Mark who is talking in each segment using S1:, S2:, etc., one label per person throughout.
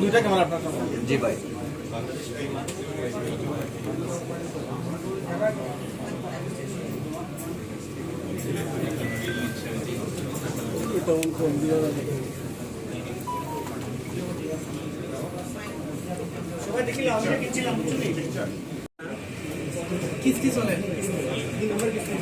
S1: দুইটা ক্যামেরা আপনার জি ভাই সবাই দেখিলে আমরা কিছিলাম কিস কিস হলে তিন নম্বর কিস কিস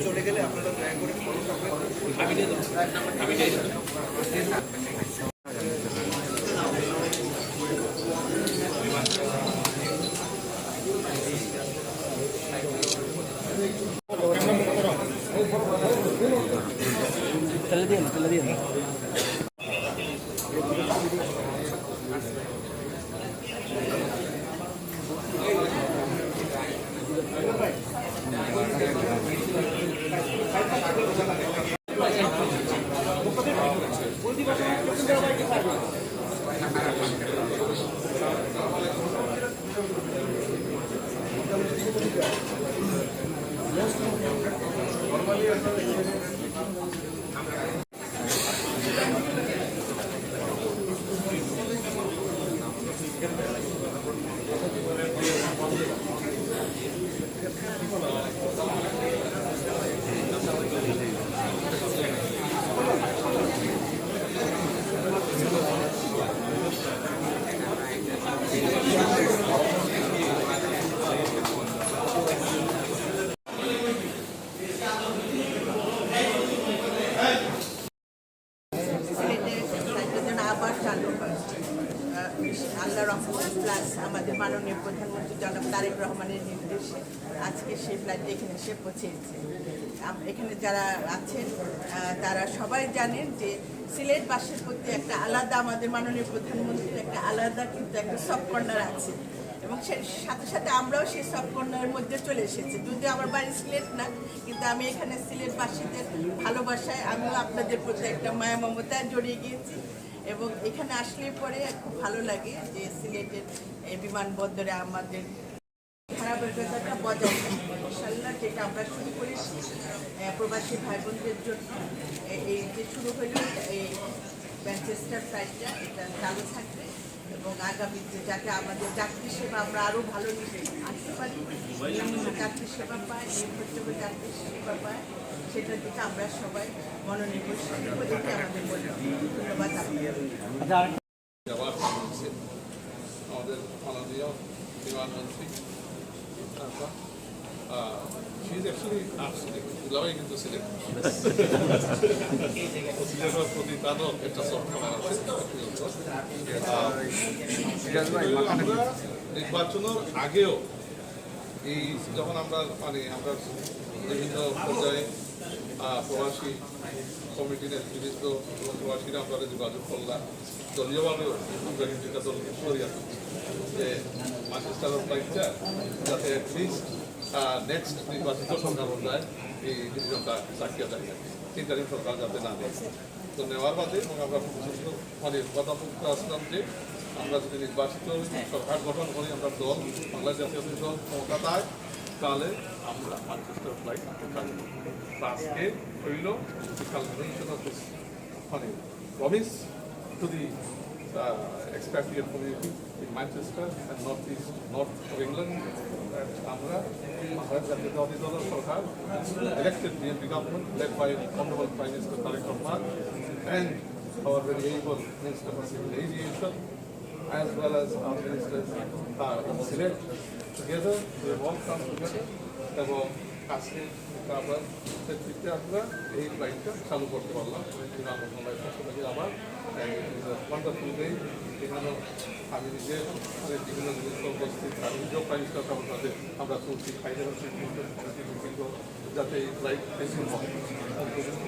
S1: চলে গেলে আপনারা দয়া করে তেলে দিয়ে আল্লাহ রহমান প্লাস আমাদের মাননীয় প্রধানমন্ত্রী জনাব তারেক রহমানের নির্দেশে আজকে সেই ফ্লাইটটি এখানে এসে পৌঁছেছে। এখানে যারা আছেন তারা সবাই জানেন যে সিলেটবাসীর প্রতি একটা আলাদা, আমাদের মাননীয় প্রধানমন্ত্রীর একটা আলাদা কিন্তু একটা সফট কর্নার আছে এবং সাথে সাথে আমরাও সেই সফট কর্নারের মধ্যে চলে এসেছি। যদিও আমার বাড়ি সিলেট না, কিন্তু আমি এখানে সিলেটবাসীদের ভালোবাসায় আমিও আপনাদের প্রতি একটা মায়া মমতায় জড়িয়ে গিয়েছি এবং এখানে আসলে পরে খুব ভালো লাগে যে সিলেটের এই বিমানবন্দরে আমাদের ধারাবাহিকতাটা বজায় থাকবে ইনশাল্লাহ, যেটা আমরা শুরু করেছি প্রবাসী ভাই বোনদের জন্য। এই যে শুরু হলো এই ম্যানচেস্টার ফ্লাইটটা, এটা চালু থাকবে এবং আগামীতে যাতে আমাদের যাত্রী সেবা আমরা আরও ভালো আসতে পারি, যাত্রী সেবা পাই, নির্ভরযোগ্য যাত্রী সেবা পাই, সেটার দিকে আমরা সবাই মনোনিবেশ করে আমাদের বলব। ধন্যবাদ আপনাদের।
S2: আমাদের মাননীয় বিমানমন্ত্রী কিন্তু সিলেটের প্রতি তারও একটা নির্বাচনের আগেও এই যখন আমরা আমরা বিভিন্ন পর্যায়ে প্রবাসী কমিটি নেতৃবৃন্দ এবং প্রবাসীরা আমরা যোগাযোগ করলাম, দলীয়ভাবেও আমরা কিন্তু এটা দলকে সরিয়ে দিচ্ছি যে ম্যানচেস্টারের ফ্লাইটটা যাতে অ্যাটলিস্ট নেক্সট নির্বাচিত সরকার অনুযায়ী এই ডিসিশনটা চাকিয়ে দেয়, ইন্টারিম সরকার যাতে না নেয়। তো নেওয়ার বাদে এবং আমরা কথা বলতে আসলাম যে আমরা যদি নির্বাচিত সরকার গঠন করি, আমরা দল বাংলাদেশ জাতীয় দল ক্ষমতায়, তাহলে আমরা ম্যানচেস্টার ফ্লাইট আজকে হইল promise to the expatriate community in Manchester and north of England. আমরা ভারত জাতীয়তাবাদী দল সরকার elected BNP government led by Honorable Prime Minister Tariq Rahman and our very able Minister for Civil Aviation as well as our ministers in Sylhet. Together we have all come together এবং আজকে আমরা নেতৃত্বে আমরা এই ফ্লাইটটা চালু করতে পারলাম বিমান মন্ত্রণালয়ের পক্ষ থেকে আবার ওয়ান্ডারফুল ডে। এখানে আমি নিজে বিভিন্ন জিনিস উপস্থিত আমি নিজেও প্রাইম মিনিস্টার সাথে আমরা চলছি ফাইনাল কমিটি মিটিং যাতে এই ফ্লাইট ক্যান্সেল হয়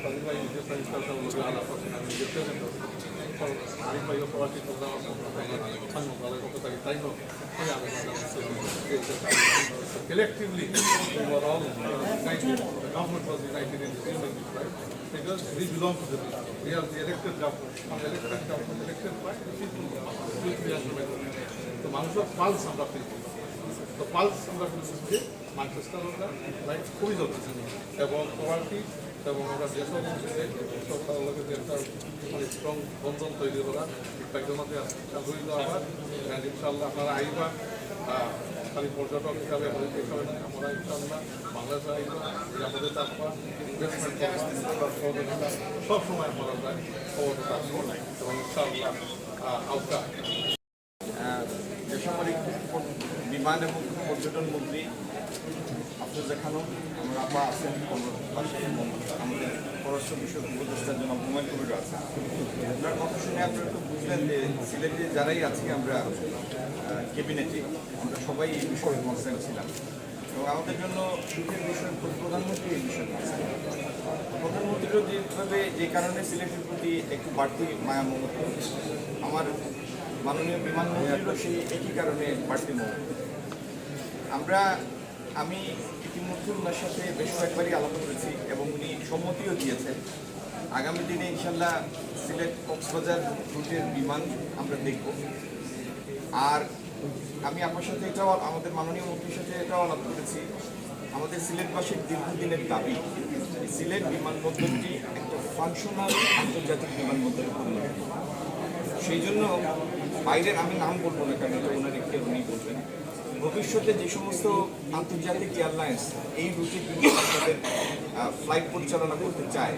S2: তাদের ভাই নিজের প্রাইম মিনিস্টার সাথে আলাপ করছেন আমি নিজের প্রেজেন্ট আরেক ভাইও প্রবাসী করলাম মন্ত্রণালয়ের পক্ষ থেকে তাই হোক collectively we were all united. The government was united in receiving this right because we belong to the people. We are the elected government. Elected government elected by the people. We are the people. So মানুষের pulse আমরা feel করি। তো pulse আমরা feel করছি Manchester right খুবই জরুরি এবং প্রবাসী এবং আমরা যেসব সরকারের যে একটা মানে স্ট্রং বন্ধন তৈরি করা একজন মধ্যে আগ্রহী আবার ইনশাআল্লাহ আপনারা আইবা খালি পর্যটক হিসাবে হিসাবে আমরা ইনশাআল্লাহ বাংলাদেশে আইবা নিরাপদে থাকবা ইনভেস্টমেন্ট সবসময় করা যায় খবর থাকবো এবং ইনশাআল্লাহ আওতা
S3: বেসামরিক বিমান এবং পর্যটন মন্ত্রী আফরোজা খানম আমরা আপা আছেন পাশে আমাদের পররাষ্ট্র বিষয়ক উপদেষ্টার জন্য হুমায়ুন কবির আছেন। আপনার কথা শুনে আপনারা তো বুঝলেন যে সিলেটে যারাই আছি আমরা ক্যাবিনেটে আমরা সবাই এই বিষয়ে কনসার্ন ছিলাম এবং আমাদের জন্য সুখের বিষয় প্রধানমন্ত্রী এই বিষয়ে কনসার্ন। প্রধানমন্ত্রীরও যেভাবে যে কারণে সিলেটের প্রতি একটু বাড়তি মায়া মমতা আমার মাননীয় বিমানমন্ত্রীরও সেই একই কারণে বাড়তি মমতা আমি ইতিমধ্যে ওনার সাথে বেশ কয়েকবারই আলাপ করেছি এবং উনি সম্মতিও দিয়েছেন আগামী দিনে ইনশাল্লাহ সিলেট কক্সবাজার রুটের বিমান আমরা দেখব। আর আমি আপনার সাথে এটাও আমাদের মাননীয় মন্ত্রীর সাথে এটাও আলাপ করেছি আমাদের সিলেটবাসীর দীর্ঘদিনের দাবি সিলেট বিমানবন্দরটি একটা ফাংশনাল আন্তর্জাতিক বিমানবন্দরে পরিণত। সেই জন্য বাইরের আমি নাম বলবো না কারণ এটা ওনার একটি উনি বলবেন ভবিষ্যতে যে সমস্ত আন্তর্জাতিক এয়ারলাইন্স এই রুটে তাদের ফ্লাইট পরিচালনা করতে চায়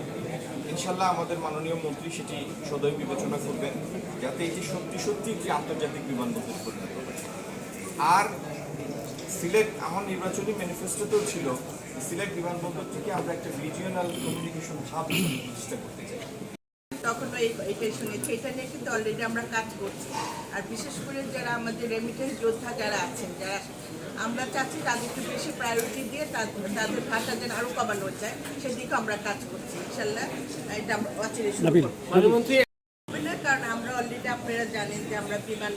S3: ইনশাল্লাহ আমাদের মাননীয় মন্ত্রী সেটি সদয় বিবেচনা করবেন যাতে এটি সত্যি একটি আন্তর্জাতিক বিমানবন্দর পরিণত হয়। আর সিলেট আমার নির্বাচনী ম্যানিফেস্টোতেও ছিল সিলেট বিমানবন্দর থেকে আমরা একটা রিজিওনাল কমিউনিকেশন হাব প্রতিষ্ঠা করতে চাই।
S1: তখনও এটাই শুনেছি এটা নিয়ে কিন্তু অলরেডি আমরা কাজ করছি আর বিশেষ করে যারা আমাদের রেমিটেন্স যোদ্ধা যারা আছেন যারা আমরা চাচ্ছি তাদেরকে বেশি প্রায়োরিটি দিয়ে তাদের ভাষা যেন আরও কমানো যায় সেদিকে আমরা কাজ করছি ইনশাল্লাহ এটা আমরা অচিরে শুরু করব। কারণ আমরা অলরেডি আপনারা জানেন যে আমরা বিমান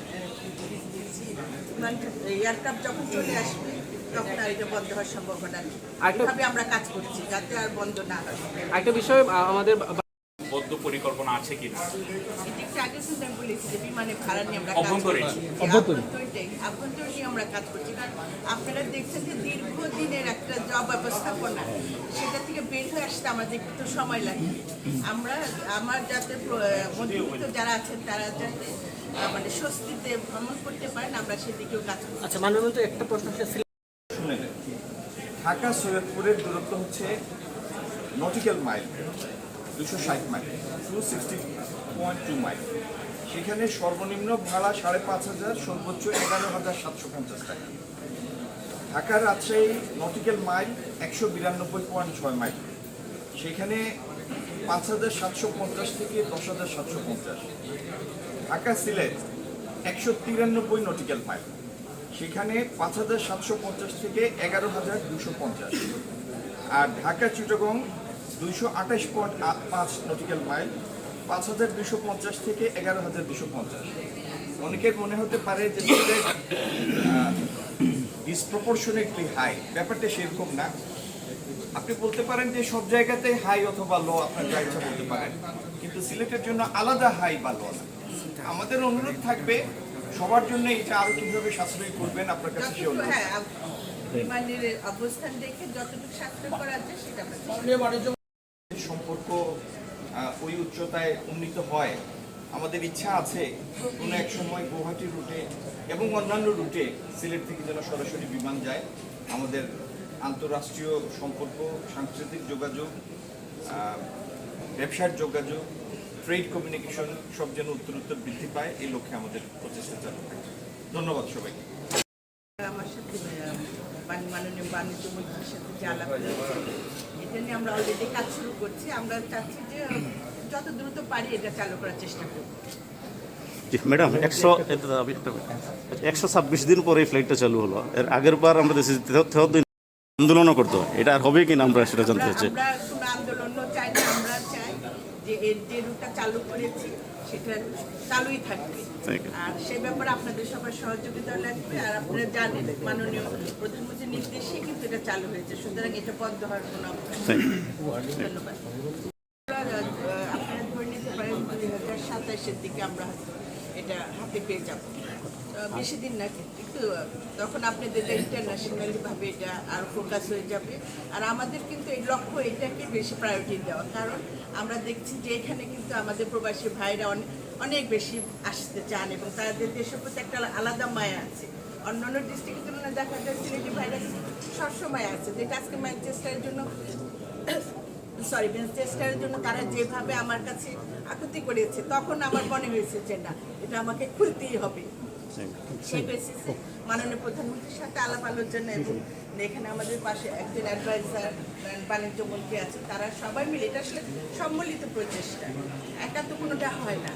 S1: এয়ারক্রাফট যখন চলে আসবে তখন আর এটা বন্ধ হওয়ার সম্ভাবনা নেই এইভাবে আমরা কাজ করছি যাতে আর বন্ধ না হয়।
S4: একটা বিষয় আমাদের
S5: বদ্ধ পরিকল্পনা আছে কিনা
S1: এটা আগে শুনতে আমি বলেছি যে বিমানে ভাড়া নিয়ে আমরা আভ্যন্তরীণ নিয়ে আমরা কাজ করছি কারণ আপনারা দেখছেন যে দীর্ঘদিনের একটা জব ব্যবস্থাপনা সেটা থেকে বের হয়ে আসতে আমাদের একটু সময় লাগে আমার যাতে মধ্যবিত্ত যারা আছেন তারা যাতে মানে স্বস্তিতে ভ্রমণ করতে পারেন আমরা সেদিকেও কাজ করছি।
S4: আচ্ছা মাননীয় একটা প্রশ্ন
S3: শুনে নেন ঢাকা সৈয়দপুরের দূরত্ব হচ্ছে নটিক্যাল মাইল 260 মাইল 260.2 মাইল সেখানে সর্বনিম্ন ভাড়া 5,500 সর্বোচ্চ 11,750 টাকা। Dhaka Rajshahi nautical mile 192.6 mile সেখানে 5,750 থেকে 10,750। ঢাকা সিলেট 193 নটিক্যাল মাইল সেখানে 5,750 থেকে 11,250। আর ঢাকা চিটাগং 228.5 নটিক্যাল মাইল 5,250 থেকে 11,250। অনেকের মনে হতে পারে যে ডিসপ্রপোর্শনেটলি হাই ব্যাপারটা সেরকম না। আপনি বলতে পারেন যে সব জায়গাতে হাই অথবা লো আপনার যা ইচ্ছা বলতে পারেন কিন্তু সিলেটের জন্য আলাদা হাই বা লো না। আমাদের অনুরোধ থাকবে সবার জন্য এটা আরো কিভাবে সাশ্রয়ী করবেন আপনার কাছে সে অনুরোধ।
S1: বিমানের অবস্থান দেখে যতটুকু সাশ্রয় করা যায় সেটা
S3: সম্পর্ক ওই উচ্চতায় উন্নীত হয় আমাদের ইচ্ছা আছে কোনো এক সময় গুয়াহাটি রুটে এবং অন্যান্য রুটে সিলেট থেকে যেন সরাসরি বিমান যায়। আমাদের আন্তঃরাষ্ট্রীয় সম্পর্ক, সাংস্কৃতিক যোগাযোগ, ব্যবসার যোগাযোগ, ট্রেড কমিউনিকেশন সব যেন উত্তরোত্তর বৃদ্ধি পায়, এই লক্ষ্যে আমাদের প্রচেষ্টা চালু থাকে। ধন্যবাদ সবাইকে।
S1: আমার সাথে মাননীয় বাণিজ্য মন্ত্রীর সাথে যে আলাপ হয়েছে, এটা নিয়ে আমরা অলরেডি কাজ শুরু করছি। আমরা চাচ্ছি যে যত দ্রুত পারি এটা চালু করার চেষ্টা করব।
S6: জি ম্যাডাম, 126 দিন পরে এই ফ্লাইটটা চালু হলো। এর আগের বার আমরা দেশে আন্দোলনও করতো, এটা আর হবে কিনা আমরা সেটা জানতে চাচ্ছি।
S1: আমরা কোনো আন্দোলনও চাই না, আমরা চাই যে এর যে রুটটা চালু করেছি সেটা চালুই থাকবে।
S6: Thank you.
S1: আর সে ব্যাপারে আপনাদের সবার সহযোগিতা লাগবে। আর আপনারা জানেন মাননীয় প্রধানমন্ত্রীর নির্দেশে কিন্তু এটা চালু হয়েছে, সুতরাং এটা বন্ধ হওয়ার কোনো অবকাশ নেই। ধন্যবাদ। আপনারা ধরে নিতে পারেন 2027-এর দিকে আমরা এটা হাতে পেয়ে যাব। বেশি দিন না, কিন্তু তখন আপনাদের ইন্টারন্যাশনালি ভাবে এটা আরও ফোকাস হয়ে যাবে। আর আমাদের কিন্তু এই লক্ষ্য এটাকে বেশি প্রায়োরিটি দেওয়া, কারণ আমরা দেখছি যে এখানে কিন্তু আমাদের প্রবাসী ভাইরা অনেক বেশি আসতে চান এবং তাদের দেশের প্রতি একটা আলাদা মায়া আছে। অন্যান্য ডিস্ট্রিক্টের তুলনায় দেখা যায় সিলেটি ভাইরা কিন্তু সবসময় আছে, যেটা আজকে ম্যানচেস্টারের জন্য তারা যেভাবে আমার কাছে আকুতি করেছে, তখন আমার মনে হয়েছে যে না, এটা আমাকে খুলতেই হবে। সেই বেসিসে মাননীয় প্রধানমন্ত্রীর সাথে আলাপ আলোচনা এবং এখানে আমাদের পাশে একজন অ্যাডভাইজার বাণিজ্য মন্ত্রী আছে, তারা সবাই মিলে এটা আসলে সম্মিলিত প্রচেষ্টা, একা তো কোনোটা হয় না।